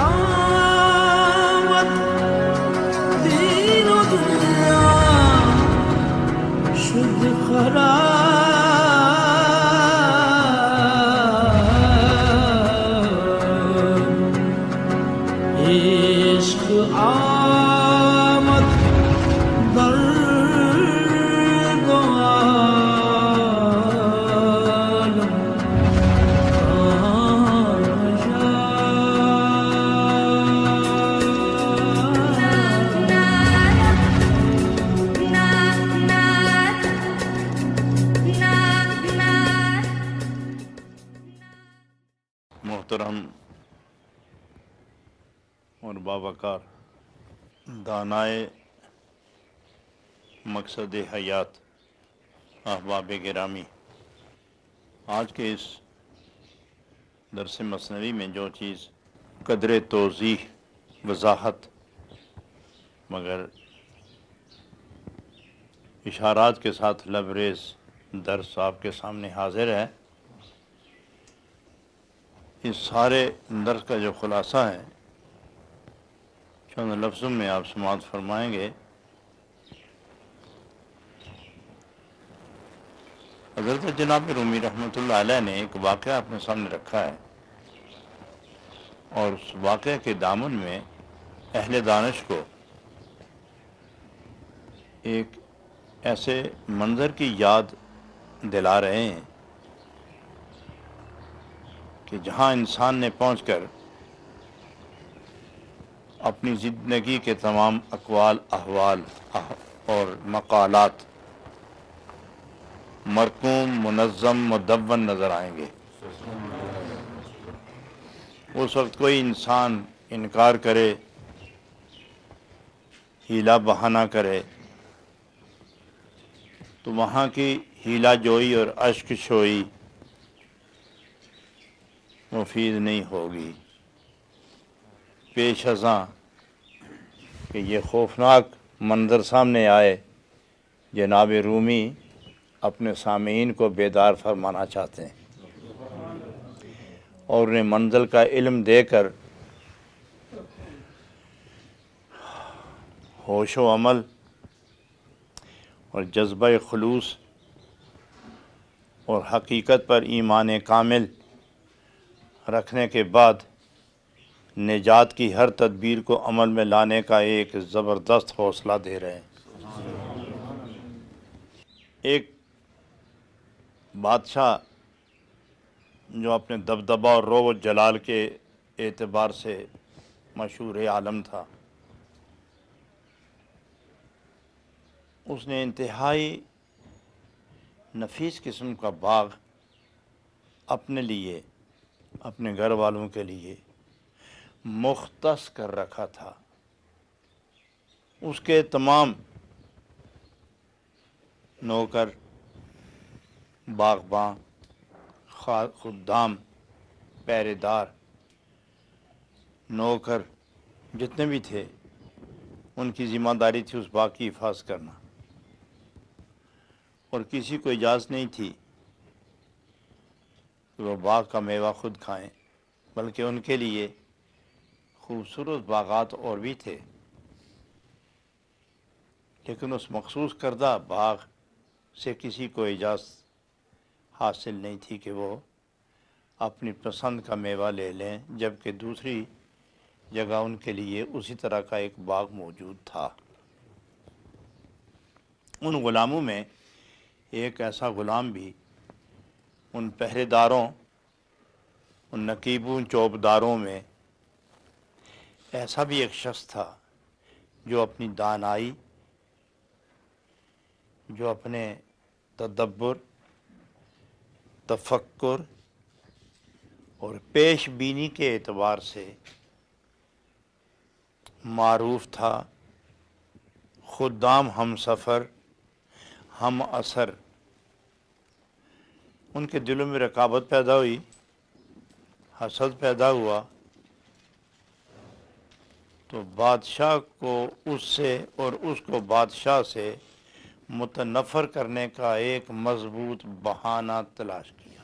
آمد دین و دنیا شد خراب، عشق آمد در دو عالم محترم اور باوقار دانائے مقصد حیات احباب گرامی، آج کے اس درس مثنوی میں جو چیز قدر توضیح وضاحت مگر اشارات کے ساتھ لبریز درس آپ کے سامنے حاضر ہے، اس سارے درس کا جو خلاصہ ہے چند لفظوں میں آپ سماعت فرمائیں گے۔ حضرت جناب رومی رحمۃ اللہ علیہ نے ایک واقعہ اپنے سامنے رکھا ہے، اور اس واقعے کے دامن میں اہل دانش کو ایک ایسے منظر کی یاد دلا رہے ہیں کہ جہاں انسان نے پہنچ کر اپنی زندگی کے تمام اقوال احوال اور مقالات مرقوم منظم مدون نظر آئیں گے۔ اس وقت کوئی انسان انکار کرے، ہیلا بہانہ کرے تو وہاں کی ہیلا جوئی اور اشک شوئی مفید نہیں ہوگی، پیش ازاں کہ یہ خوفناک منظر سامنے آئے جناب رومی اپنے سامعین کو بیدار فرمانا چاہتے ہیں اور انہیں منزل کا علم دے کر ہوش و عمل اور جذبہ خلوص اور حقیقت پر ایمان کامل رکھنے کے بعد نجات کی ہر تدبیر کو عمل میں لانے کا ایک زبردست حوصلہ دے رہے ہیں۔ ایک بادشاہ جو اپنے دبدبہ اور روب و جلال کے اعتبار سے مشہور عالم تھا، اس نے انتہائی نفیس قسم کا باغ اپنے لیے اپنے گھر والوں کے لیے مختص کر رکھا تھا۔ اس کے تمام نوکر، باغباں، خدام، پہرے دار، نوکر جتنے بھی تھے، ان کی ذمہ داری تھی اس باغ کی حفاظت کرنا، اور کسی کو اجازت نہیں تھی کہ وہ باغ کا میوہ خود کھائیں، بلکہ ان کے لیے خوبصورت باغات اور بھی تھے، لیکن اس مخصوص کردہ باغ سے کسی کو اجازت حاصل نہیں تھی کہ وہ اپنی پسند کا میوہ لے لیں، جبکہ دوسری جگہ ان کے لیے اسی طرح کا ایک باغ موجود تھا۔ ان غلاموں میں ایک ایسا غلام بھی ان پہرے داروں، ان نقیبوں چوبداروں میں ایسا بھی ایک شخص تھا جو اپنی دانائی، جو اپنے تدبر، تفکر اور پیش بینی کے اعتبار سے معروف تھا، خدام ہم سفر ہم اثر۔ ان کے دلوں میں رقابت پیدا ہوئی، حسد پیدا ہوا، تو بادشاہ کو اس سے اور اس کو بادشاہ سے متنفر کرنے کا ایک مضبوط بہانہ تلاش کیا۔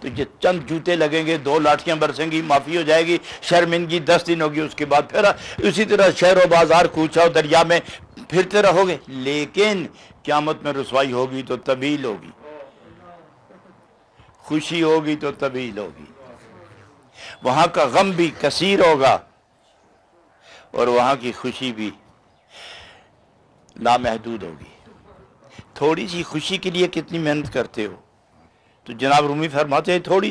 تو یہ چند جوتے لگیں گے، 2 لاٹھیاں برسیں گی، معافی ہو جائے گی، شرمندگی 10 دن ہوگی، اس کے بعد پھر اسی طرح شہر و بازار کوچہ و دریا میں پھرتے رہو گے، لیکن قیامت میں رسوائی ہوگی تو طویل ہوگی، خوشی ہوگی تو طویل ہوگی، وہاں کا غم بھی کثیر ہوگا اور وہاں کی خوشی بھی لامحدود ہوگی۔ تھوڑی سی خوشی کے لیے کتنی محنت کرتے ہو، تو جناب رومی فرماتے ہیں تھوڑے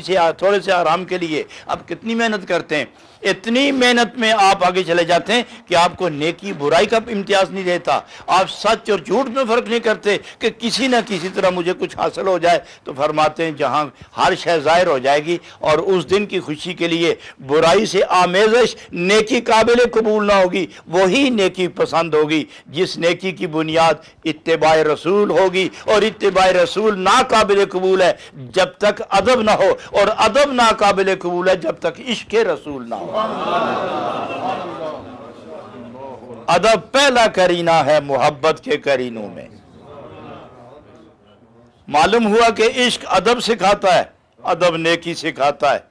سے آرام کے لیے آپ کتنی محنت کرتے ہیں، اتنی محنت میں آپ آگے چلے جاتے ہیں کہ آپ کو نیکی برائی کا امتیاز نہیں دیتا، آپ سچ اور جھوٹ میں فرق نہیں کرتے کہ کسی نہ کسی طرح مجھے کچھ حاصل ہو جائے، تو فرماتے ہیں جہاں ہر شے ظاہر ہو جائے گی اور اس دن کی خوشی کے لیے برائی سے آمیزش نیکی قابل قبول نہ ہوگی، وہی نیکی پسند ہوگی جس نیکی کی بنیاد اتباع رسول ہوگی، اور اتباع رسول ناقابل قبول ہے جب تک ادب نہ ہو، اور ادب ناقابل قبول ہے جب تک عشق رسول نہ ہو۔ ادب پہلا کرینہ ہے محبت کے کرینوں میں۔ معلوم ہوا کہ عشق ادب سکھاتا ہے، ادب نیکی سکھاتا ہے،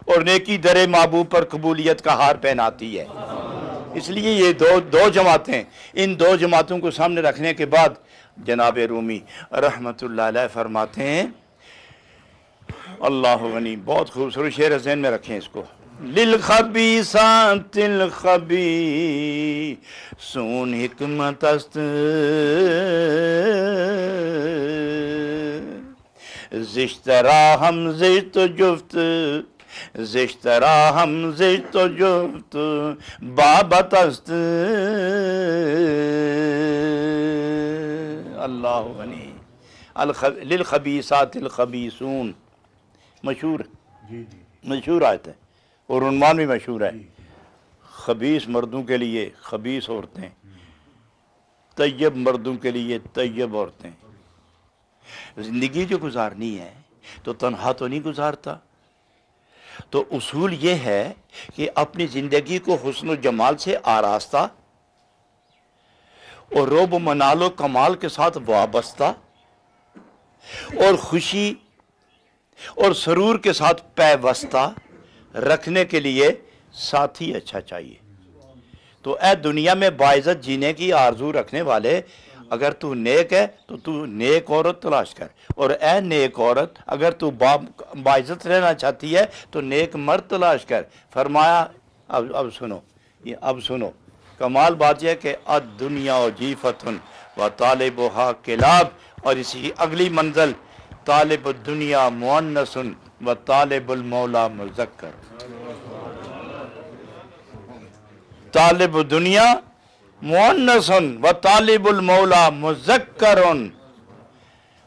اور نیکی در محبوب پر قبولیت کا ہار پہناتی ہے۔ اس لیے یہ دو جماعتیں، ان 2 جماعتوں کو سامنے رکھنے کے بعد جناب رومی رحمت اللہ علیہ فرماتے ہیں، اللہ غنی، بہت خوبصورت شعر ذہن میں رکھیں اس کو، للخبیثات الخبیثون حکمت است زشت را ہم زشت و جفت، زشت را ہم زشت و جفت بابت است، اللہ غنی، للخبیثات الخبیثون مشہور آیت ہے اور عنوان بھی مشہور ہے، خبیث مردوں کے لیے خبیث عورتیں، طیب مردوں کے لیے طیب عورتیں۔ زندگی جو گزارنی ہے تو تنہا تو نہیں گزارتا، تو اصول یہ ہے کہ اپنی زندگی کو حسن و جمال سے آراستہ اور روب و منال و کمال کے ساتھ وابستہ اور خوشی اور سرور کے ساتھ پیوستہ رکھنے کے لیے ساتھی اچھا چاہیے۔ تو اے دنیا میں باعزت جینے کی آرزو رکھنے والے، اگر تو نیک ہے تو تو نیک عورت تلاش کر، اور اے نیک عورت اگر تو باعزت رہنا چاہتی ہے تو نیک مرد تلاش کر۔ فرمایا اب سنو کمال بات یہ ہے کہ الدنیا جیفتن و طالبها کلاب، اور اسی کی اگلی منزل طالب الدنیا مؤنث و طالب المولا مذکر، طالب الدنیا مؤنث و طالب المولا مذکر۔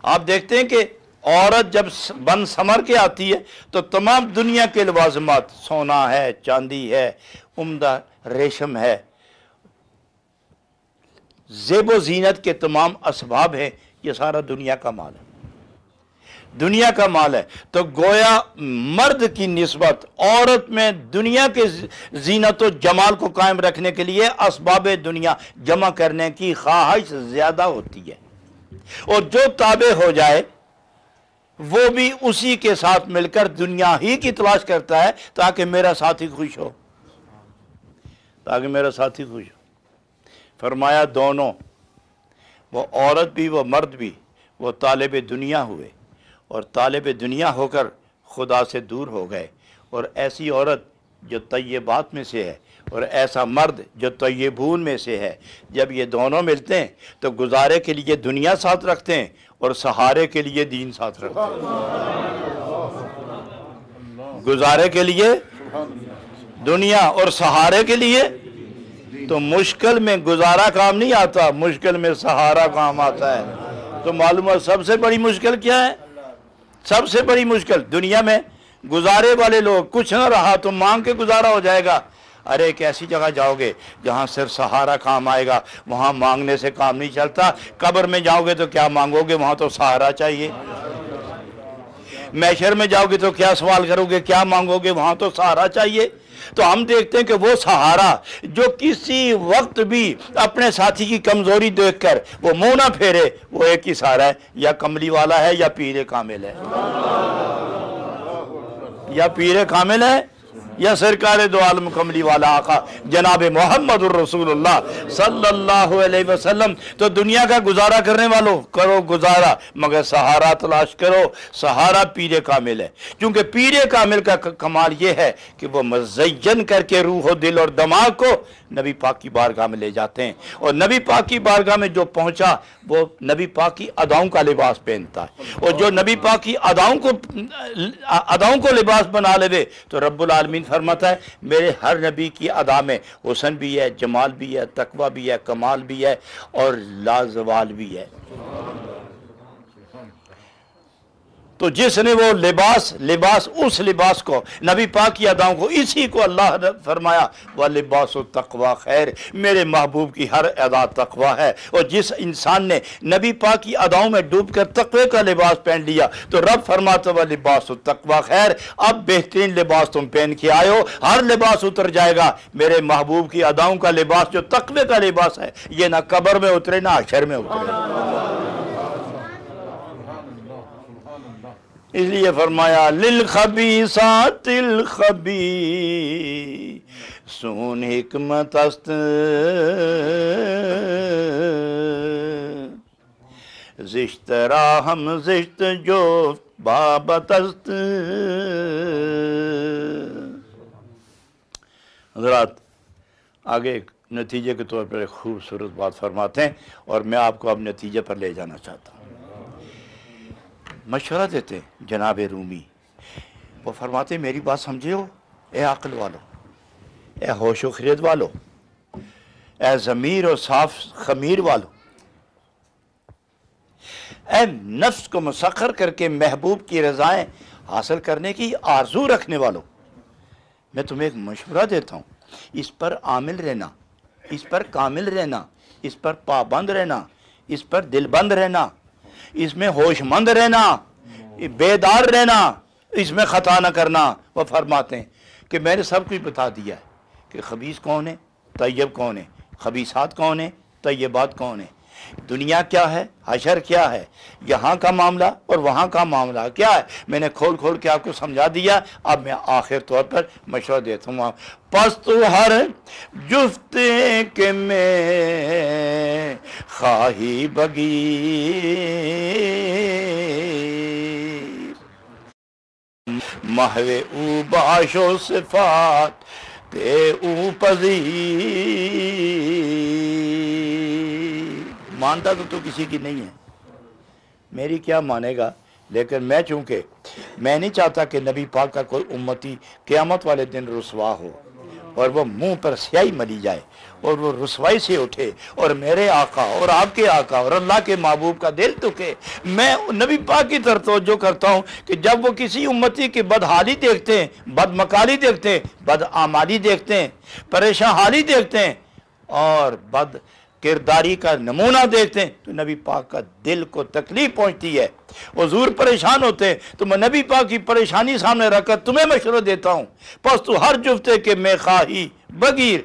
آپ دیکھتے ہیں کہ عورت جب بن سمر کے آتی ہے تو تمام دنیا کے لوازمات، سونا ہے، چاندی ہے، عمدہ ریشم ہے، زیب و زینت کے تمام اسباب ہیں، یہ سارا دنیا کا مال ہے، دنیا کا مال ہے۔ تو گویا مرد کی نسبت عورت میں دنیا کے زینت و جمال کو قائم رکھنے کے لیے اسباب دنیا جمع کرنے کی خواہش زیادہ ہوتی ہے، اور جو تابع ہو جائے وہ بھی اسی کے ساتھ مل کر دنیا ہی کی تلاش کرتا ہے تاکہ میرا ساتھی خوش ہو، تاکہ میرا ساتھی خوش ہو۔ فرمایا دونوں، وہ عورت بھی وہ مرد بھی، وہ طالب دنیا ہوئے، اور طالب دنیا ہو کر خدا سے دور ہو گئے، اور ایسی عورت جو طیبات میں سے ہے اور ایسا مرد جو طیبون میں سے ہے، جب یہ دونوں ملتے ہیں تو گزارے کے لیے دنیا ساتھ رکھتے ہیں اور سہارے کے لیے دین ساتھ رکھتے ہیں۔ گزارے کے لیے دنیا اور سہارے کے لیے، تو مشکل میں گزارا کام نہیں آتا، مشکل میں سہارا کام آتا ہے۔ تو معلوم ہے سب سے بڑی مشکل کیا ہے؟ سب سے بڑی مشکل دنیا میں گزارے والے لوگ، کچھ نہ رہا تو مانگ کے گزارا ہو جائے گا۔ ارے ایک ایسی جگہ جاؤ گے جہاں صرف سہارا کام آئے گا، وہاں مانگنے سے کام نہیں چلتا۔ قبر میں جاؤ گے تو کیا مانگو گے؟ وہاں تو سہارا چاہیے۔ محشر میں جاؤ گے تو کیا سوال کرو گے؟ کیا مانگو گے؟ وہاں تو سہارا چاہیے۔ تو ہم دیکھتے ہیں کہ وہ سہارا جو کسی وقت بھی اپنے ساتھی کی کمزوری دیکھ کر وہ منہ نہ پھیرے، وہ ایک ہی سہارا ہے، یا کملی والا ہے یا پیر کامل ہے۔ یا پیر کامل ہے یا سرکار دو عالم کملی والا آقا جناب محمد الرسول اللہ صلی اللہ علیہ وسلم۔ تو دنیا کا گزارا کرنے والوں کرو گزارا، مگر سہارا تلاش کرو، سہارا پیر کامل ہے۔ کیونکہ پیر کامل کا کمال یہ ہے کہ وہ مزین کر کے روح و دل اور دماغ کو نبی پاک کی بارگاہ میں لے جاتے ہیں، اور نبی پاک کی بارگاہ میں جو پہنچا وہ نبی پاک کی اداؤں کا لباس پہنتا ہے، اور جو نبی پاک کی اداؤں کو لباس بنا لے تو رب العالمین فرماتا ہے میرے ہر نبی کی ادا میں حسن بھی ہے، جمال بھی ہے، تقوی بھی ہے، کمال بھی ہے، اور لازوال بھی ہے۔ تو جس نے وہ لباس اس لباس کو نبی پاک کی اداؤں کو، اسی کو اللہ نے فرمایا وَلِبَاسُ التَّقْوَىٰ خیر، میرے محبوب کی ہر ادا تقوی ہے۔ اور جس انسان نے نبی پاک کی اداؤں میں ڈوب کر تقوی کا لباس پہن لیا تو رب فرماتا وَلِبَاسُ التَّقْوَىٰ خیر، اب بہترین لباس تم پہن کے آئے ہو، ہر لباس اتر جائے گا، میرے محبوب کی اداؤں کا لباس جو تقوی کا لباس ہے یہ نہ قبر میں اترے نہ حشر میں اترے۔ اس لیے فرمایا للخبیثات الخبیثون حکمت است زشت را ہم زشت جفت بابت است۔ حضرات آگے ایک نتیجے کے طور پر ایک خوبصورت بات فرماتے ہیں، اور میں آپ کو اب نتیجے پر لے جانا چاہتا ہوں۔ مشورہ دیتے جناب رومی، وہ فرماتے میری بات سمجھے ہو اے عقل والو، اے ہوش و خرد والو، اے ضمیر و صاف خمیر والو، اے نفس کو مسخر کر کے محبوب کی رضائیں حاصل کرنے کی آرزو رکھنے والو، میں تمہیں ایک مشورہ دیتا ہوں، اس پر عامل رہنا، اس پر کامل رہنا، اس پر پابند رہنا، اس پر دل بند رہنا، اس میں ہوش مند رہنا، بیدار رہنا، اس میں خطا نہ کرنا۔ وہ فرماتے ہیں کہ میں نے سب کچھ بتا دیا ہے کہ خبیث کون ہے، طیب کون ہے، خبیثات کون ہے، طیبات کون ہے، دنیا کیا ہے، حشر کیا ہے، یہاں کا معاملہ اور وہاں کا معاملہ کیا ہے، میں نے کھول کھول کے آپ کو سمجھا دیا۔ اب میں آخر طور پر مشورہ دیتا ہوں، پس تو ہر جفتے کے میں خواہی بگیر محو او باش و صفات تے او پذیر۔ مانتا تو کسی کی نہیں ہے، میری کیا مانے گا، لیکن میں چونکہ میں نہیں چاہتا کہ نبی پاک کا کوئی امتی قیامت والے دن رسوا ہو اور وہ منہ پر سیاہی ملی جائے اور وہ رسوائی سے اٹھے اور میرے آقا اور آپ کے آقا اور اللہ کے محبوب کا دل دکھے۔ میں نبی پاک کی طرف توجہ کرتا ہوں کہ جب وہ کسی امتی کی بدحالی دیکھتے ہیں، بدمکالی دیکھتے ہیں، بدعمالی دیکھتے ہیں، پریشان حالی دیکھتے ہیں اور بد کرداری کا نمونہ دیکھتے ہیں تو نبی پاک کا دل کو تکلیف پہنچتی ہے، حضور پریشان ہوتے ہیں۔ تو میں نبی پاک کی پریشانی سامنے رکھ کر تمہیں مشورہ دیتا ہوں، پس تو ہر جفتے کے میں خواہی بگیر،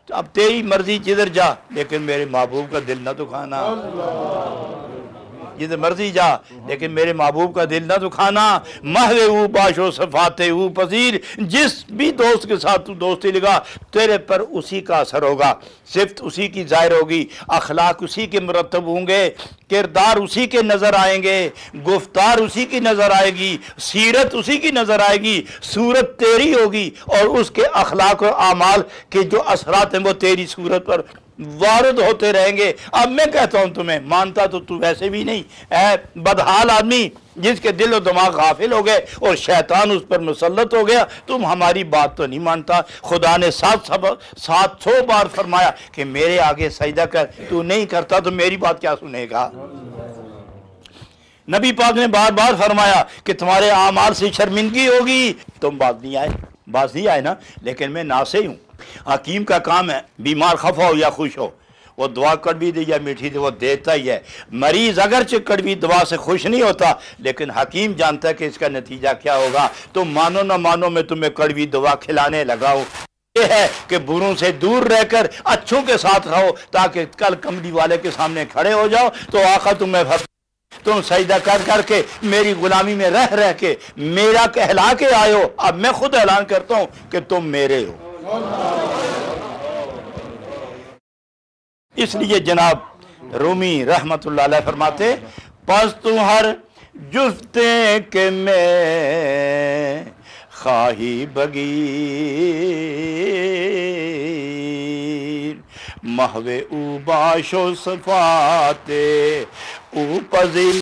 اب تیری مرضی جدھر جا لیکن میرے محبوب کا دل نہ دکھانا، جدھر مرضی جا لیکن میرے محبوب کا دل نہ دکھانا۔ محو او باش و صفات او پذیر، جس بھی دوست کے ساتھ تو دوستی لگا تیرے پر اسی کا اثر ہوگا، صفت اسی کی ظاہر ہوگی، اخلاق اسی کے مرتب ہوں گے، کردار اسی کے نظر آئیں گے، گفتار اسی کی نظر آئے گی، سیرت اسی کی نظر آئے گی، صورت تیری ہوگی اور اس کے اخلاق و اعمال کے جو اثرات ہیں وہ تیری صورت پر وارد ہوتے رہیں گے۔ اب میں کہتا ہوں تمہیں، مانتا تو ویسے بھی نہیں، اے بدحال آدمی جس کے دل و دماغ غافل ہو گئے اور شیطان اس پر مسلط ہو گیا، تم ہماری بات تو نہیں مانتا۔ خدا نے 700 بار فرمایا کہ میرے آگے سجدہ کر، تو نہیں کرتا تو میری بات کیا سنے گا۔ نبی پاک نے بار بار فرمایا کہ تمہارے اعمال سے شرمندگی ہوگی، تم باز نہیں آئے نا، لیکن میں ناصح ہوں۔ حکیم کا کام ہے بیمار خفا ہو یا خوش ہو، وہ دعا کڑوی دے یا میٹھی دے وہ دیتا ہی ہے۔ مریض اگرچہ کڑوی دعا سے خوش نہیں ہوتا لیکن حکیم جانتا ہے کہ اس کا نتیجہ کیا ہوگا۔ تو مانو نہ مانو میں تمہیں کڑوی دعا کھلانے لگا ہوں، یہ ہے کہ بروں سے دور رہ کر اچھوں کے ساتھ رہو تاکہ کل کملی والے کے سامنے کھڑے ہو جاؤ تو آقا تمہیں تم سجدہ کر کر کے میری غلامی میں رہ رہ کے میرا کہلا کے آئے ہو، اب میں خود اعلان کرتا ہوں کہ تم میرے ہو۔ اس لیے جناب رومی رحمت اللہ علیہ فرماتے پس تو ہر جفتے کے میں خواہی بگیر محو او باش و صفات او پذیر۔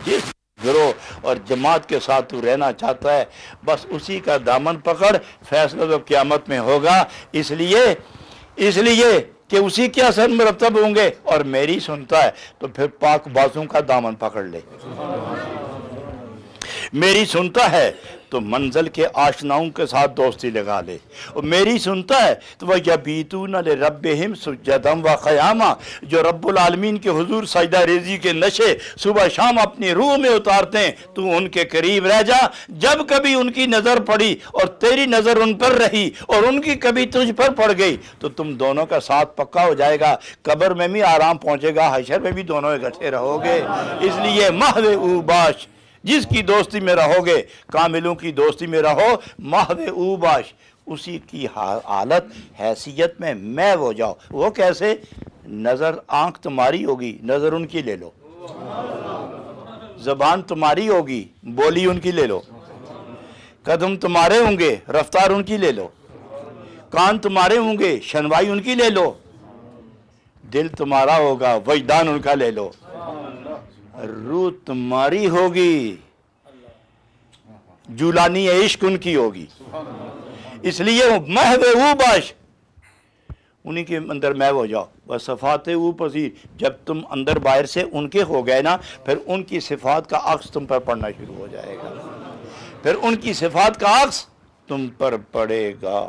جس گروہ اور جماعت کے ساتھ تو رہنا چاہتا ہے بس اسی کا دامن پکڑ، فیصلہ تو قیامت میں ہوگا، اس لیے کہ اسی کے اثر مرتب ہوں گے، اور میری سنتا ہے تو پھر پاک بازوں کا دامن پکڑ لے۔ میری سنتا ہے تو منزل کے آشناؤں کے ساتھ دوستی لگا لے، اور میری سنتا ہے تو وہ یبیتون لربہم سجدا و قیاما، جو رب العالمین کے حضور سجدہ ریزی کے نشے صبح شام اپنی روح میں اتارتے ہیں، تو ان کے قریب رہ جا۔ جب کبھی ان کی نظر پڑی اور تیری نظر ان پر رہی اور ان کی کبھی تجھ پر پڑ گئی تو تم دونوں کا ساتھ پکا ہو جائے گا، قبر میں بھی آرام پہنچے گا، حشر میں بھی دونوں اکٹھے رہو گے۔ اس لیے محو او باش، جس کی دوستی میں رہو گے، کاملوں کی دوستی میں رہو، محو او باش، اسی کی حالت حیثیت میں میں ہو جاؤ۔ وہ کیسے؟ نظر آنکھ تمہاری ہوگی، نظر ان کی لے لو، زبان تمہاری ہوگی، بولی ان کی لے لو، قدم تمہارے ہوں گے، رفتار ان کی لے لو، کان تمہارے ہوں گے، شنوائی ان کی لے لو، دل تمہارا ہوگا، وجدان ان کا لے لو، روح تمہاری ہوگی، جولانی عشق ان کی ہوگی۔ اس لیے محو او باش، انہی کے اندر محو ہو جاؤ، بس صفات او پذیر۔ جب تم اندر باہر سے ان کے ہو گئے نا، پھر ان کی صفات کا عکس تم پر پڑنا شروع ہو جائے گا، پھر ان کی صفات کا عکس تم پر پڑے گا۔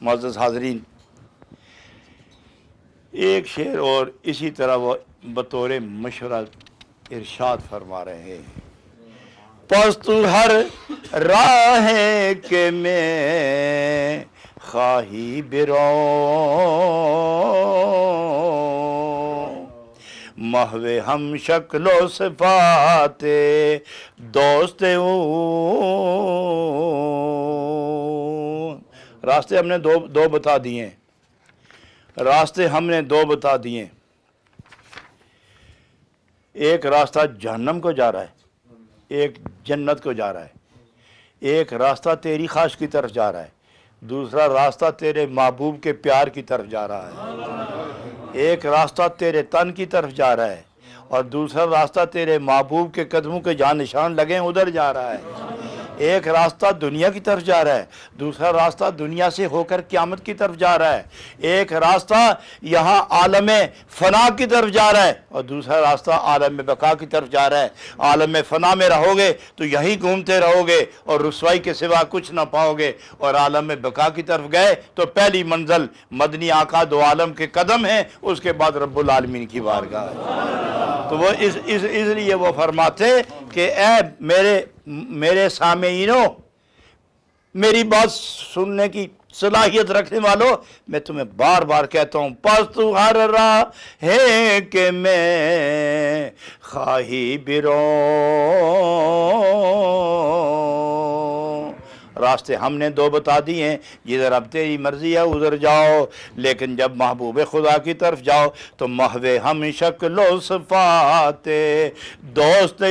معزز حاضرین، ایک شعر اور اسی طرح وہ بطور مشورہ ارشاد فرما رہے ہیں، پس تو ہر راہ کے میں خواہی برو محو ہم شکل و صفات دوست او۔ راستے ہم نے دو بتا دیے، راستے ہم نے دو بتا دیے، ایک راستہ جہنم کو جا رہا ہے، ایک جنت کو جا رہا ہے، ایک راستہ تیری خواہش کی طرف جا رہا ہے، دوسرا راستہ تیرے محبوب کے پیار کی طرف جا رہا ہے، ایک راستہ تیرے تن کی طرف جا رہا ہے اور دوسرا راستہ تیرے محبوب کے قدموں کے جہاں نشان لگے ادھر جا رہا ہے، ایک راستہ دنیا کی طرف جا رہا ہے، دوسرا راستہ دنیا سے ہو کر قیامت کی طرف جا رہا ہے، ایک راستہ یہاں عالم فنا کی طرف جا رہا ہے اور دوسرا راستہ عالم بقا کی طرف جا رہا ہے۔ عالم فنا میں رہو گے تو یہیں گھومتے رہو گے اور رسوائی کے سوا کچھ نہ پاؤ گے، اور عالم بقا کی طرف گئے تو پہلی منزل مدنی آقا دو عالم کے قدم ہیں، اس کے بعد رب العالمین کی بارگاہ۔ تو وہ اس لیے وہ فرماتے کہ اے میرے سامعینوں، میری بات سننے کی صلاحیت رکھنے والوں، میں تمہیں بار بار کہتا ہوں، پس تو ہر راہ ہے کہ میں خواہی برو، راستے ہم نے دو بتا دیے ہیں، جدھر اب تیری مرضی ہے ادھر جاؤ، لیکن جب محبوب خدا کی طرف جاؤ تو محو ہم شکل و صفات دوست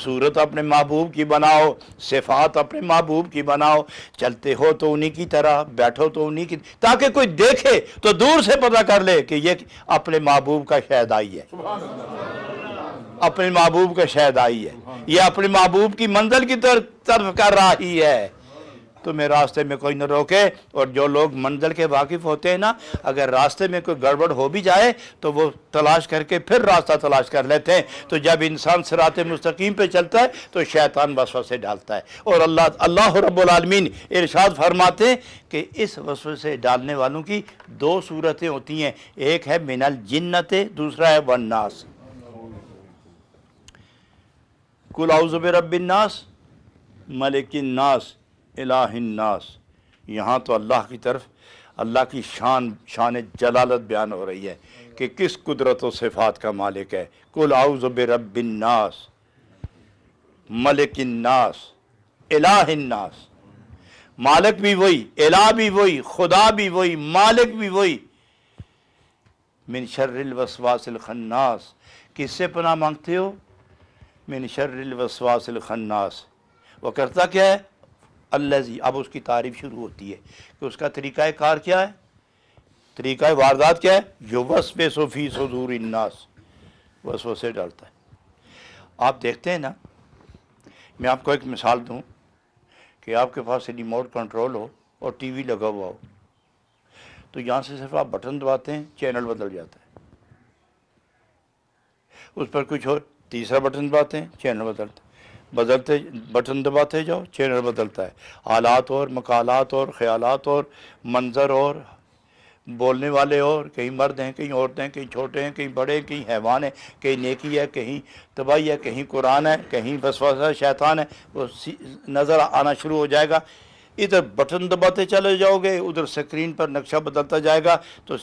صورت اپنے محبوب کی بناؤ، صفات اپنے محبوب کی بناؤ، چلتے ہو تو انہی کی طرح، بیٹھو تو انہی کی، تاکہ کوئی دیکھے تو دور سے پتہ کر لے کہ یہ اپنے محبوب کا شہد آئی ہے، اپنے محبوب کا شہد آئی ہے، یہ اپنے محبوب کی منزل کی طرف کر رہی ہے۔ تمہیں راستے میں کوئی نہ روکے، اور جو لوگ منزل کے واقف ہوتے ہیں نا، اگر راستے میں کوئی گڑبڑ ہو بھی جائے تو وہ تلاش کر کے پھر راستہ تلاش کر لیتے ہیں۔ تو جب انسان صراط مستقیم پہ چلتا ہے تو شیطان وسوسے ڈالتا ہے، اور اللہ رب العالمین ارشاد فرماتے ہیں کہ اس وسوسے ڈالنے والوں کی دو صورتیں ہوتی ہیں، ایک ہے من الجنت، دوسرا ہے والناس۔ قل اعوذ برب الناس ملک الناس الہ الناس، یہاں تو اللہ کی طرف اللہ کی شان جلالت بیان ہو رہی ہے کہ کس قدرت و صفات کا مالک ہے. قل اعوذ برب الناس ملک الناس الہ الناس. مالک بھی وہی، الہ بھی وہی، خدا بھی وہی، مالک بھی وہی. من شر الوسواس الخناس. کس سے پناہ مانگتے ہو؟ من شر الوسواس الخناس. وہ کرتا کیا ہے؟ الذی. اب اس کی تعریف شروع ہوتی ہے کہ اس کا طریقہ کار کیا ہے، طریقہ واردات کیا ہے؟ یوسوس فی صدور الناس. وسوسے ڈالتا ہے. آپ دیکھتے ہیں نا، میں آپ کو ایک مثال دوں کہ آپ کے پاس ریموٹ کنٹرول ہو اور ٹی وی لگا ہوا ہو، تو یہاں سے صرف آپ بٹن دباتے ہیں، چینل بدل جاتا ہے. اس پر کچھ اور تیسرا بٹن دباتے ہیں، چینل بدلتا ہے. بدلتے بٹن دباتے جاؤ، چینل بدلتا ہے. حالات اور مقالات اور خیالات اور منظر اور بولنے والے اور، کہیں مرد ہیں، کہیں عورتیں، کہیں چھوٹے ہیں، کہیں بڑے ہیں، کہیں حیوان ہیں، کہیں نیکی ہے، کہیں تباہی ہے، کہیں قرآن ہے، کہیں وسوسہ شیطان ہے. وہ نظر آنا شروع ہو جائے گا. ادھر بٹن دباتے چلے جاؤ گے، ادھر سکرین پر نقشہ بدلتا جائے گا. تو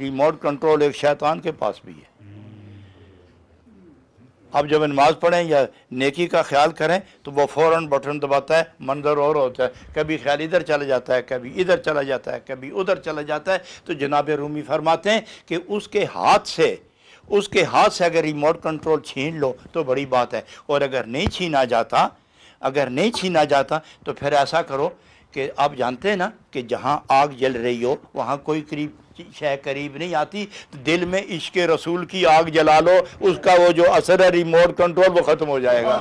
ریموٹ کنٹرول ایک شیطان کے پاس بھی ہے. اب جب نماز پڑھیں یا نیکی کا خیال کریں تو وہ فوراً بٹن دباتا ہے، منظر اور ہوتا ہے. کبھی خیال ادھر چلا جاتا ہے، کبھی ادھر چلا جاتا ہے، کبھی ادھر چلا جاتا ہے. تو جناب رومی فرماتے ہیں کہ اس کے ہاتھ سے اگر ریموٹ کنٹرول چھین لو تو بڑی بات ہے. اور اگر نہیں چھینا جاتا تو پھر ایسا کرو کہ آپ جانتے ہیں نا کہ جہاں آگ جل رہی ہو وہاں کوئی قریب نہیں آتی. دل میں عشق رسول کی آگ جلا لو، اس کا وہ جو اثر ہے ریموٹ کنٹرول وہ ختم ہو جائے گا.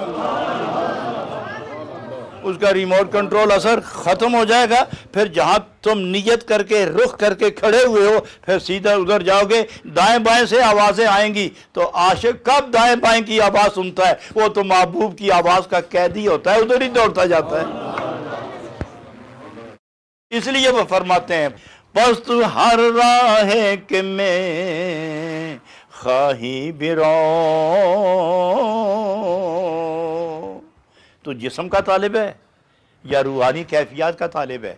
اس کا ریموٹ کنٹرول اثر ختم ہو جائے گا. پھر جہاں تم نیت کر کے رخ کر کے کھڑے ہوئے ہو پھر سیدھا ادھر جاؤ گے، دائیں بائیں سے آوازیں آئیں گی. تو عاشق کب دائیں بائیں کی آواز سنتا ہے؟ وہ تو محبوب کی آواز کا قیدی ہوتا ہے، ادھر ہی دوڑتا جاتا ہے. اس لیے وہ فرماتے ہیں بس تو ہر راہ کہ میں خواہی برو. تو جسم کا طالب ہے یا روحانی کیفیات کا طالب ہے؟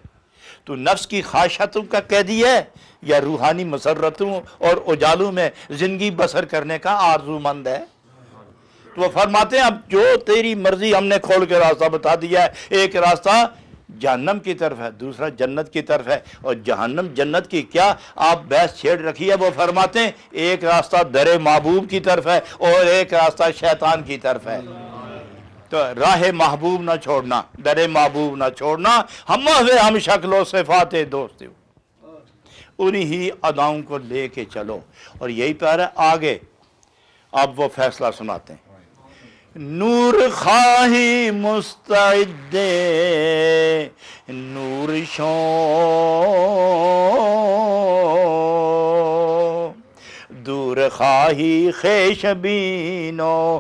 تو نفس کی خواہشاتوں کا قیدی ہے یا روحانی مسرتوں اور اجالوں میں زندگی بسر کرنے کا آرزو مند ہے؟ تو وہ فرماتے ہیں اب جو تیری مرضی ہم نے کھول کے راستہ بتا دیا ہے. ایک راستہ جہنم کی طرف ہے، دوسرا جنت کی طرف ہے. اور جہنم جنت کی کیا آپ بحث چھیڑ رکھی ہے. وہ فرماتے ہیں ایک راستہ در محبوب کی طرف ہے اور ایک راستہ شیطان کی طرف ہے. تو راہ محبوب نہ چھوڑنا، در محبوب نہ چھوڑنا. ہم شکل و صفات دوست انہی ہی اداؤں کو لے کے چلو. اور یہی پیار ہے. آگے اب وہ فیصلہ سناتے ہیں. نور خواہی مستعد نور شو دور خواہی خیش بینو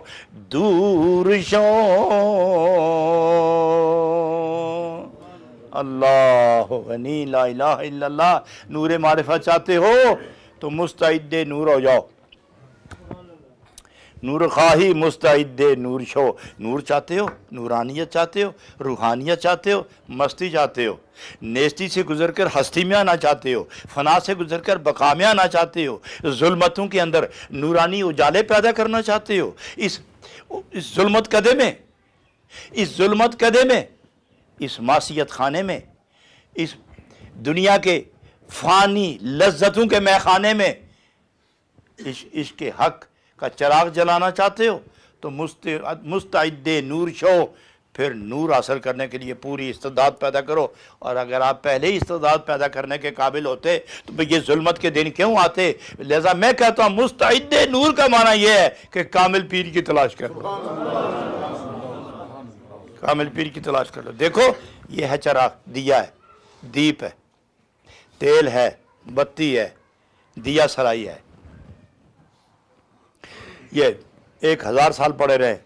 دور شو. اللہ غنی لا الہ الا اللہ. نور معرفت چاہتے ہو تو مستعد نور ہو جاؤ. نور خواہی مستعد نور شو. نور چاہتے ہو، نورانیت چاہتے ہو، روحانیت چاہتے ہو، مستی چاہتے ہو، نیستی سے گزر کر ہستی میں آنا چاہتے ہو، فنا سے گزر کر بقا میں آنا چاہتے ہو، ظلمتوں کے اندر نورانی اجالے پیدا کرنا چاہتے ہو. اس ظلمت کدے میں اس معصیت خانے میں، اس دنیا کے فانی لذتوں کے میخانے میں عشق حق کا چراغ جلانا چاہتے ہو تو مستعد نور شو. پھر نور حاصل کرنے کے لیے پوری استعداد پیدا کرو. اور اگر آپ پہلے ہی استعداد پیدا کرنے کے قابل ہوتے تو یہ ظلمت کے دن کیوں آتے؟ لہذا میں کہتا ہوں مستعد نور کا معنی یہ ہے کہ کامل پیر کی تلاش کرو. کامل پیر کی تلاش کر لو. دیکھو یہ ہے چراغ، دیا ہے، دیپ ہے، تیل ہے، بتی ہے، دیا سرائی ہے. یہ 1000 سال پڑے رہے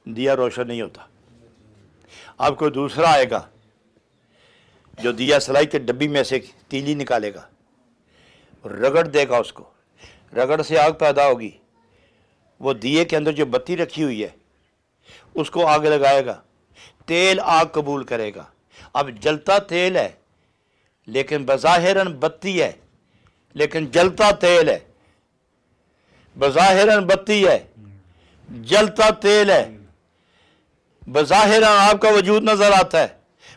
دیا روشن نہیں ہوتا. اب کوئی دوسرا آئے گا جو دیا سلائی کے ڈبی میں سے تیلی نکالے گا، رگڑ دے گا، اس کو رگڑ سے آگ پیدا ہوگی. وہ دیے کے اندر جو بتی رکھی ہوئی ہے اس کو آگ لگائے گا، تیل آگ قبول کرے گا. اب جلتا تیل ہے لیکن بظاہراً بتی ہے لیکن جلتا تیل ہے، بظاہراً بتی ہے جلتا تیل ہے، بظاہراً آپ کا وجود نظر آتا ہے،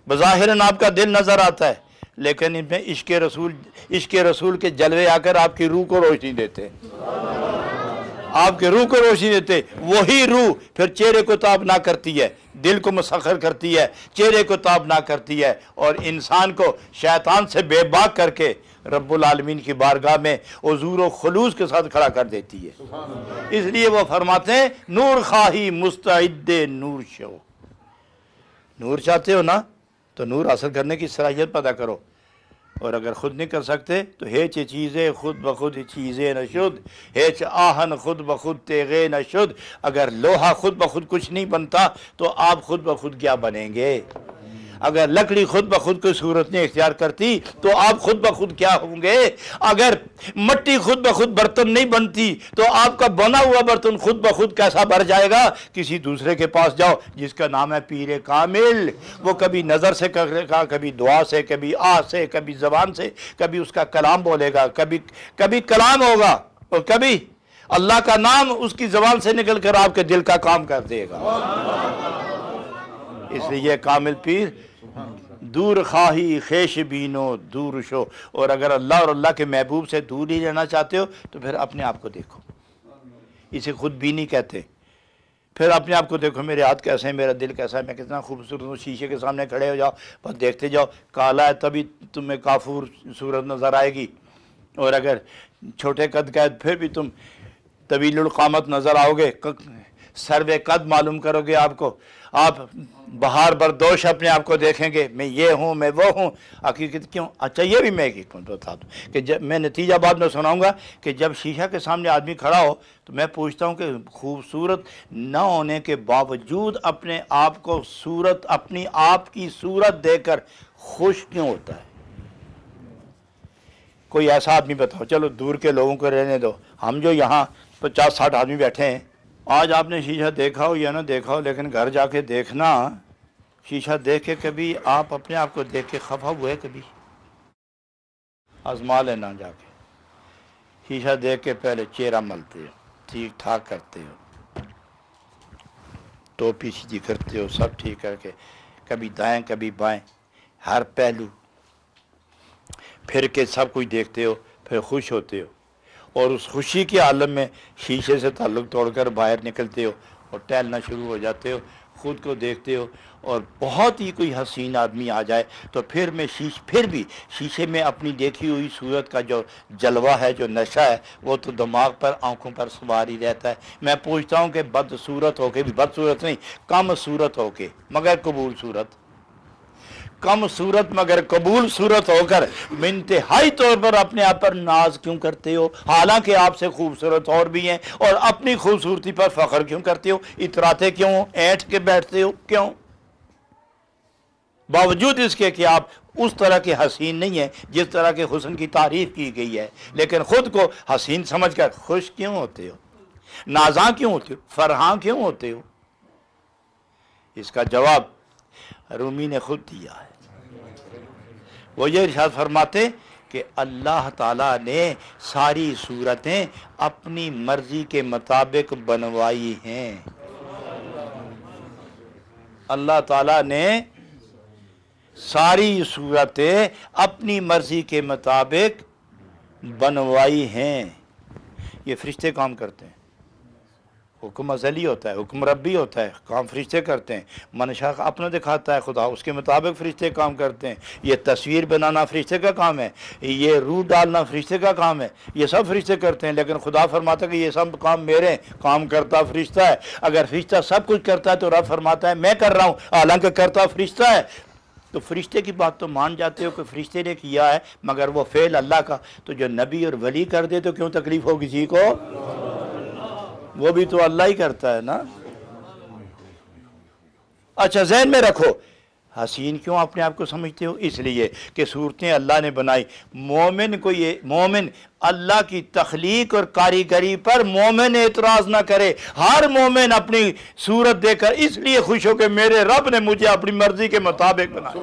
بظاہراً آپ کا دل نظر آتا ہے، لیکن ان میں عشق رسول کے جلوے آ کر آپ کی روح کو روشنی دیتے ہیں، آپ کے روح کو روشنی دیتے، وہی روح پھر چہرے کو تاب نہ کرتی ہے، دل کو مسخر کرتی ہے، چہرے کو تاب نہ کرتی ہے، اور انسان کو شیطان سے بے باک کر کے رب العالمین کی بارگاہ میں حضور و خلوص کے ساتھ کھڑا کر دیتی ہے۔ اس لیے وہ فرماتے ہیں نور خواہی مستعد نور شو، نور چاہتے ہو نا تو نور حاصل کرنے کی صلاحیت پیدا کرو، اور اگر خود نہیں کر سکتے تو ہیچ چیزیں خود بخود چیزیں نہ شد، ہیچ آہن خود بخود تیغے نہ شد، اگر لوہا خود بخود کچھ نہیں بنتا تو آپ خود بخود کیا بنیں گے؟ اگر لکڑی خود بخود کوئی صورت نہیں اختیار کرتی تو آپ خود بخود کیا ہوں گے؟ اگر مٹی خود بخود برتن نہیں بنتی تو آپ کا بنا ہوا برتن خود بخود کیسا بھر جائے گا؟ کسی دوسرے کے پاس جاؤ جس کا نام ہے پیر کامل، وہ کبھی نظر سے کرے گا، کبھی دعا سے، کبھی آہ سے، کبھی زبان سے، کبھی اس کا کلام بولے گا، کبھی کلام ہوگا، اور کبھی اللہ کا نام اس کی زبان سے نکل کر آپ کے دل کا کام کر دے گا۔ اس لیے کامل پیر دور خواہی خیش بینو دور شو، اور اگر اللہ اور اللہ کے محبوب سے دور ہی رہنا چاہتے ہو تو پھر اپنے آپ کو دیکھو، اسے خود بینی کہتے، پھر اپنے آپ کو دیکھو، میرے ہاتھ کیسے ہیں، میرا دل کیسا ہے، میں کتنا خوبصورت ہوں، شیشے کے سامنے کھڑے ہو جاؤ، بس دیکھتے جاؤ، کالا ہے تبھی تمہیں کافور صورت نظر آئے گی، اور اگر چھوٹے قد کا ہے پھر بھی تم طویل القامت نظر آؤ گے، سروے قد معلوم کرو گے آپ کو، آپ بہار بردوش اپنے آپ کو دیکھیں گے، میں یہ ہوں میں وہ ہوں، حقیقت کیوں؟ اچھا یہ بھی میں ایک حکمت بتا دوں کہ جب میں نتیجہ بعد میں سناؤں گا کہ جب شیشہ کے سامنے آدمی کھڑا ہو تو میں پوچھتا ہوں کہ خوبصورت نہ ہونے کے باوجود اپنے آپ کو صورت، اپنی آپ کی صورت دیکھ کر خوش کیوں ہوتا ہے؟ کوئی ایسا آدمی بتاؤ، چلو دور کے لوگوں کو رہنے دو، ہم جو یہاں 50-60 آدمی بیٹھے ہیں، آج آپ نے شیشہ دیکھا ہو یا نہ دیکھا ہو، لیکن گھر جا کے دیکھنا، شیشہ دیکھ کے کبھی آپ اپنے آپ کو دیکھ کے خفا ہوئے؟ کبھی آزما لینا جا کے، شیشہ دیکھ کے پہلے چہرہ ملتے ہو، ٹھیک ٹھاک کرتے ہو، ٹوپی سیدھی کرتے ہو، سب ٹھیک کر کے کبھی دائیں کبھی بائیں، ہر پہلو پھر کے سب کچھ دیکھتے ہو، پھر خوش ہوتے ہو، اور اس خوشی کے عالم میں شیشے سے تعلق توڑ کر باہر نکلتے ہو اور ٹہلنا شروع ہو جاتے ہو، خود کو دیکھتے ہو، اور بہت ہی کوئی حسین آدمی آ جائے تو پھر بھی شیشے میں اپنی دیکھی ہوئی صورت کا جو جلوہ ہے، جو نشہ ہے، وہ تو دماغ پر، آنکھوں پر سوار ہی رہتا ہے۔ میں پوچھتا ہوں کہ بد صورت ہو کے بھی، بد صورت نہیں، کم صورت ہو کے مگر قبول صورت، کم صورت مگر قبول صورت ہو کر انتہائی طور پر اپنے آپ پر ناز کیوں کرتے ہو؟ حالانکہ آپ سے خوبصورت اور بھی ہیں، اور اپنی خوبصورتی پر فخر کیوں کرتے ہو؟ اتراتے کیوں ہو؟ اینٹ کے بیٹھتے ہو کیوں؟ باوجود اس کے کہ آپ اس طرح کے حسین نہیں ہیں جس طرح کے حسن کی تعریف کی گئی ہے، لیکن خود کو حسین سمجھ کر خوش کیوں ہوتے ہو؟ نازاں کیوں ہوتے ہو؟ فرحاں کیوں ہوتے ہو؟ اس کا جواب رومی نے خود دیا ہے۔ وہ یہ ارشاد فرماتے کہ اللہ تعالیٰ نے ساری صورتیں اپنی مرضی کے مطابق بنوائی ہیں، اللہ تعالیٰ نے ساری صورتیں اپنی مرضی کے مطابق بنوائی ہیں۔ یہ فرشتے کام کرتے ہیں، حکم ازلی ہوتا ہے، حکم ربی ہوتا ہے، کام فرشتے کرتے ہیں، منشا اپنا دکھاتا ہے خدا، اس کے مطابق فرشتے کام کرتے ہیں۔ یہ تصویر بنانا فرشتے کا کام ہے، یہ روح ڈالنا فرشتے کا کام ہے، یہ سب فرشتے کرتے ہیں، لیکن خدا فرماتا ہے کہ یہ سب کام میرے ہیں، کام کرتا فرشتہ ہے۔ اگر فرشتہ سب کچھ کرتا ہے تو رب فرماتا ہے میں کر رہا ہوں، حالانکہ کرتا فرشتہ ہے۔ تو فرشتے کی بات تو مان جاتے ہو کہ فرشتے نے کیا ہے، مگر وہ فعل اللہ کا، تو جو نبی اور ولی کر دے تو کیوں تکلیف ہو کسی کو؟ وہ بھی تو اللہ ہی کرتا ہے نا۔ اچھا ذہن میں رکھو، حسین کیوں اپنے آپ کو سمجھتے ہو؟ اس لیے کہ صورتیں اللہ نے بنائی۔ مومن اللہ کی تخلیق اور کاریگری پر مومن اعتراض نہ کرے۔ ہر مومن اپنی صورت دے کر اس لیے خوش ہو کہ میرے رب نے مجھے اپنی مرضی کے مطابق بنایا۔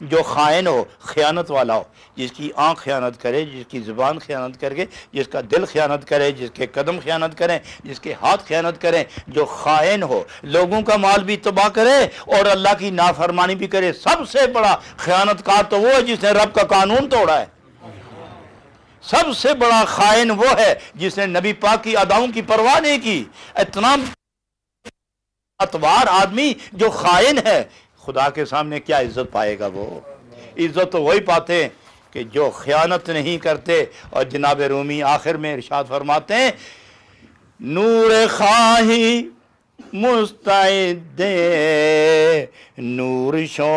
جو خائن ہو، خیانت والا ہو، جس کی آنکھ خیانت کرے، جس کی زبان خیانت کرے، جس کا دل خیانت کرے، جس کے قدم خیانت کریں، جس کے ہاتھ خیانت کریں، جو خائن ہو، لوگوں کا مال بھی تباہ کرے اور اللہ کی نافرمانی بھی کرے، سب سے بڑا خیانت کار تو وہ ہے جس نے رب کا قانون توڑا ہے۔ سب سے بڑا خائن وہ ہے جس نے نبی پاک کی اداؤں کی پرواہ نہیں کی۔ اتنا اتوار آدمی جو خائن ہے، خدا کے سامنے کیا عزت پائے گا؟ وہ عزت تو وہی پاتے ہیں کہ جو خیانت نہیں کرتے۔ اور جناب رومی آخر میں ارشاد فرماتے ہیں، نور خواہی مستعد نور شو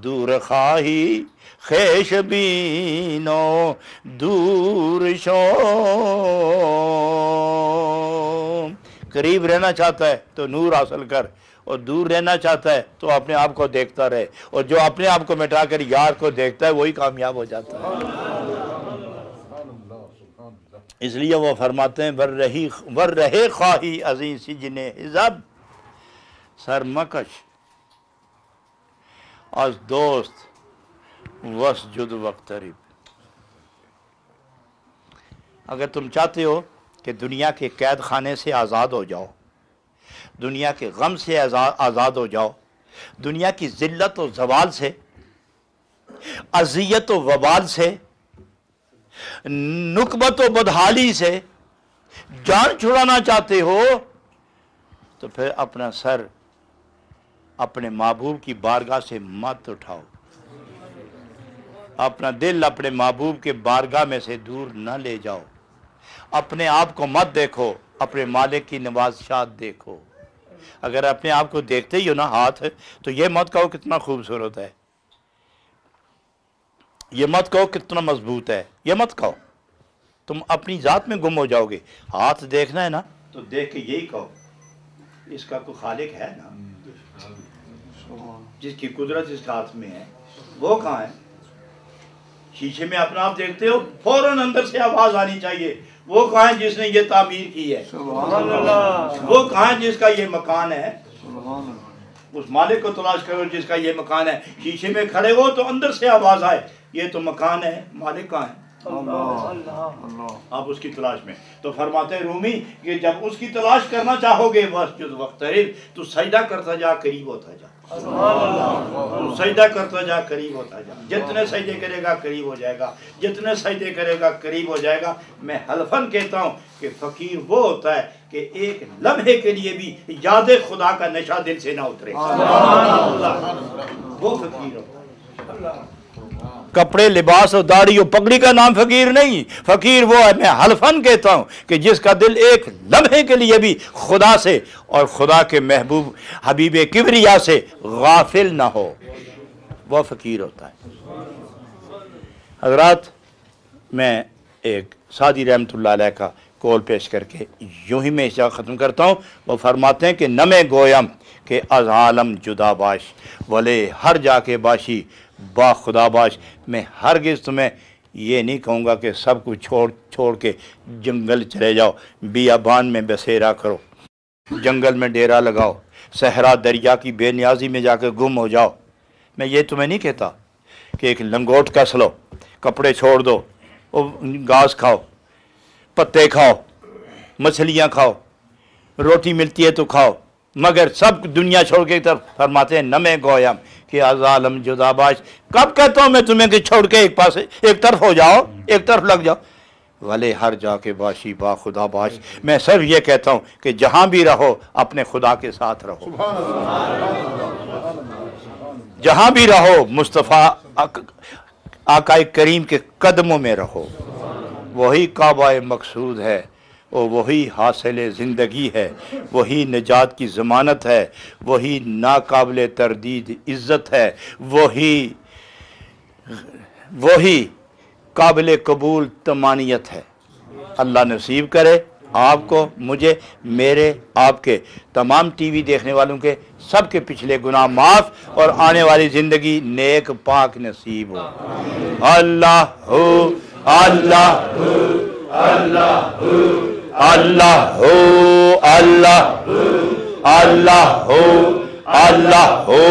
دور خواہی خیش بینو دور شو۔ قریب رہنا چاہتا ہے تو نور حاصل کر، اور دور رہنا چاہتا ہے تو اپنے آپ کو دیکھتا رہے، اور جو اپنے آپ کو مٹا کر یار کو دیکھتا ہے وہی کامیاب ہو جاتا ہے۔ اس لیے وہ فرماتے ہیں، ور رہے خواہی عزیز سجن حزب سرمکش از دوست وسجد وقترب۔ اگر تم چاہتے ہو کہ دنیا کے قید خانے سے آزاد ہو جاؤ، دنیا کے غم سے آزاد ہو جاؤ، دنیا کی ذلت و زوال سے، اذیت و وبال سے، نکبت و بدحالی سے جان چھڑانا چاہتے ہو، تو پھر اپنا سر اپنے محبوب کی بارگاہ سے مت اٹھاؤ، اپنا دل اپنے محبوب کے بارگاہ میں سے دور نہ لے جاؤ، اپنے آپ کو مت دیکھو، اپنے مالک کی نوازشات دیکھو۔ اگر اپنے آپ کو دیکھتے ہی ہو نا ہاتھ، تو یہ مت کہو کتنا خوبصورت ہے، یہ مت کہو کتنا مضبوط ہے، یہ مت کہو، تم اپنی ذات میں گم ہو جاؤ گے۔ ہاتھ دیکھنا ہے نا تو دیکھ کے یہی کہو، اس کا کوئی خالق ہے نا، جس کی قدرت اس کے ہاتھ میں ہے، وہ کہاں ہے؟ شیشے میں اپنا آپ دیکھتے ہو، فوراً اندر سے آواز آنی چاہیے، وہ کہاں ہے جس نے یہ تعمیر کی ہے؟ سبحان اللہ۔ وہ کہاں ہے جس کا یہ مکان ہے؟ اس مالک کو تلاش کرو جس کا یہ مکان ہے۔ شیشے میں کھڑے ہو تو اندر سے آواز آئے، یہ تو مکان ہے، مالک کہاں ہے؟ آپ اس کی تلاش میں۔ تو فرماتے ہیں رومی کہ جب اس کی تلاش کرنا چاہو گے وسجد وقترب، تو سجدہ کرتا جا، قریب ہوتا جا، تو سجدہ کرتا جا، قریب ہوتا جا۔ جتنے سجدے کرے گا قریب ہو جائے گا، جتنے سجدے کرے گا قریب ہو جائے گا۔ میں حلفاً کہتا ہوں کہ فقیر وہ ہوتا ہے کہ ایک لمحے کے لیے بھی یاد خدا کا نشہ دل سے نہ اترے، وہ فقیر ہوتا ہے۔ کپڑے، لباس اور داڑھی اور پگڑی کا نام فقیر نہیں، فقیر وہ ہے، میں حلفاً کہتا ہوں کہ جس کا دل ایک لمحے کے لیے بھی خدا سے اور خدا کے محبوب حبیب کبریا سے غافل نہ ہو، وہ فقیر ہوتا ہے۔ حضرات، میں ایک سعدی رحمۃ اللہ علیہ کا قول پیش کر کے یوں ہی میں اس جگہ ختم کرتا ہوں۔ وہ فرماتے ہیں کہ نمے گویم کہ از عالم جدا باش ولے ہر جا کے باشی با خدا باش۔ میں ہرگز تمہیں یہ نہیں کہوں گا کہ سب کچھ چھوڑ کے جنگل چلے جاؤ، بیابان میں بسیرا کرو، جنگل میں ڈیرا لگاؤ، صحرا دریا کی بے نیازی میں جا کے گم ہو جاؤ۔ میں یہ تمہیں نہیں کہتا کہ ایک لنگوٹ کس لو، کپڑے چھوڑ دو، گھاس کھاؤ، پتے کھاؤ، مچھلیاں کھاؤ، روٹی ملتی ہے تو کھاؤ، مگر سب دنیا چھوڑ کے طرف فرماتے ہیں نمے گویم کہ از عالم جدا باش۔ کب کہتا ہوں میں تمہیں کہ چھوڑ کے ایک طرف ہو جاؤ، ایک طرف لگ جاؤ؟ ولے ہر جا کے باشی با خدا باش۔ میں صرف یہ کہتا ہوں کہ جہاں بھی رہو اپنے خدا کے ساتھ رہو، جہاں بھی رہو مصطفیٰ آقا کریم کے قدموں میں رہو۔ وہی کعبہ مقصود ہے، اور وہی حاصل زندگی ہے، وہی نجات کی ضمانت ہے، وہی ناقابل تردید عزت ہے، وہی قابل قبول تمانیت ہے۔ اللہ نصیب کرے آپ کو، مجھے، میرے، آپ کے، تمام ٹی وی دیکھنے والوں کے سب کے پچھلے گناہ معاف اور آنے والی زندگی نیک پاک نصیب ہو۔ اللہ ہو، اللہ ہو، اللہ ہو، اللہ ہو، اللہ ہو، اللہ ہو اللہ ہو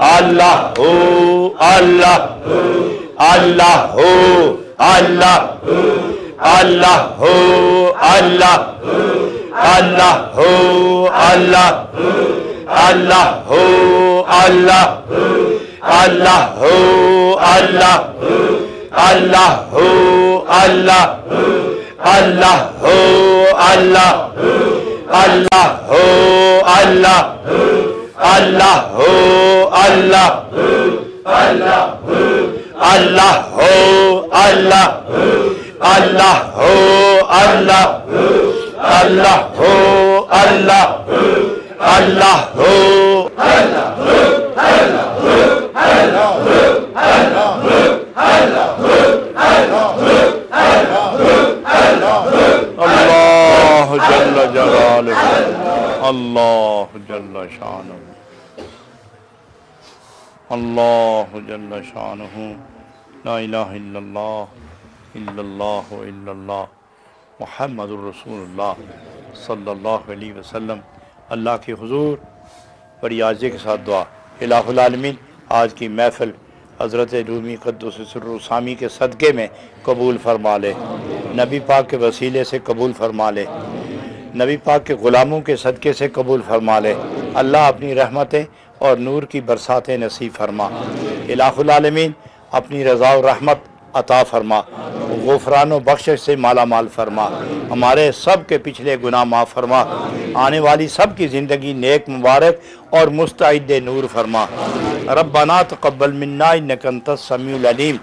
اللہ ہو اللہ اللہ ہو اللہ اللہ ہو اللہ اللہ ہو اللہ اللہ ہو اللہ اللہ ہو اللہ اللہ ہو اللہ اللہ ہو اللہ اللہ ہو اللہ اللہ ہو اللہ اللہ اللہ ہو اللہ اللہ ہو اللہ اللہ ہو اللہ اللہ ہو اللہ جل جلالہ اللہ جل شانہ اللہ جل شانہ لا الہ الا اللہ محمد الرسول اللہ صلی اللہ علیہ وسلم۔ اللہ کے حضور بڑی عاجزی کے ساتھ دعا، الہ العالمین آج کی محفل حضرت رومی قدس سرہ سامی کے صدقے میں قبول فرما لے، نبی پاک کے وسیلے سے قبول فرما لے، نبی پاک کے غلاموں کے صدقے سے قبول فرما لے۔ اللہ اپنی رحمتیں اور نور کی برساتیں نصیب فرما، الہ العالمین اپنی رضا و رحمت عطا فرما، غفران و بخشش سے مالا مال فرما، ہمارے سب کے پچھلے گناہ معاف فرما، آنے والی سب کی زندگی نیک مبارک اور مستعد نور فرما۔ ربنا تقبل منا انک انت السمیع العلیم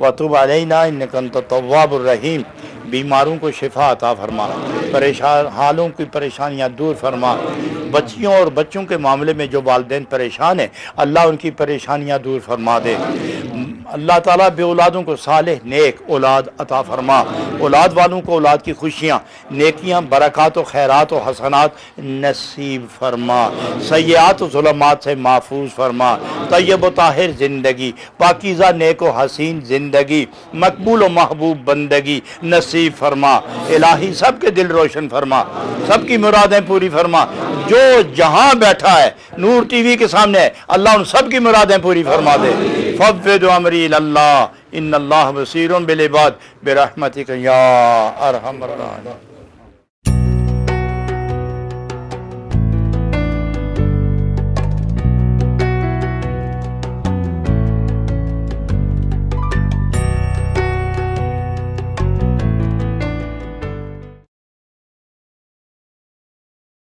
وتب علینا انک انت التواب الرحیم۔ بیماروں کو شفا عطا فرما، پریشان حالوں کی پریشانیاں دور فرما، بچیوں اور بچوں کے معاملے میں جو والدین پریشان ہیں اللہ ان کی پریشانیاں دور فرما دے۔ اللہ تعالیٰ بے اولادوں کو صالح نیک اولاد عطا فرما، اولاد والوں کو اولاد کی خوشیاں، نیکیاں، برکات و خیرات و حسنات نصیب فرما، سیئات و ظلمات سے محفوظ فرما، طیب و طاہر زندگی، پاکیزہ نیک و حسین زندگی، مقبول و محبوب بندگی نصیب فرما۔ الہی سب کے دل روشن فرما، سب کی مرادیں پوری فرما، جو جہاں بیٹھا ہے نور ٹی وی کے سامنے ہے اللہ ان سب کی مرادیں پوری فرما دے۔ فوض امری اللہ ان اللہ بصیر بالعباد برحمتک یا ارحم الراحمین۔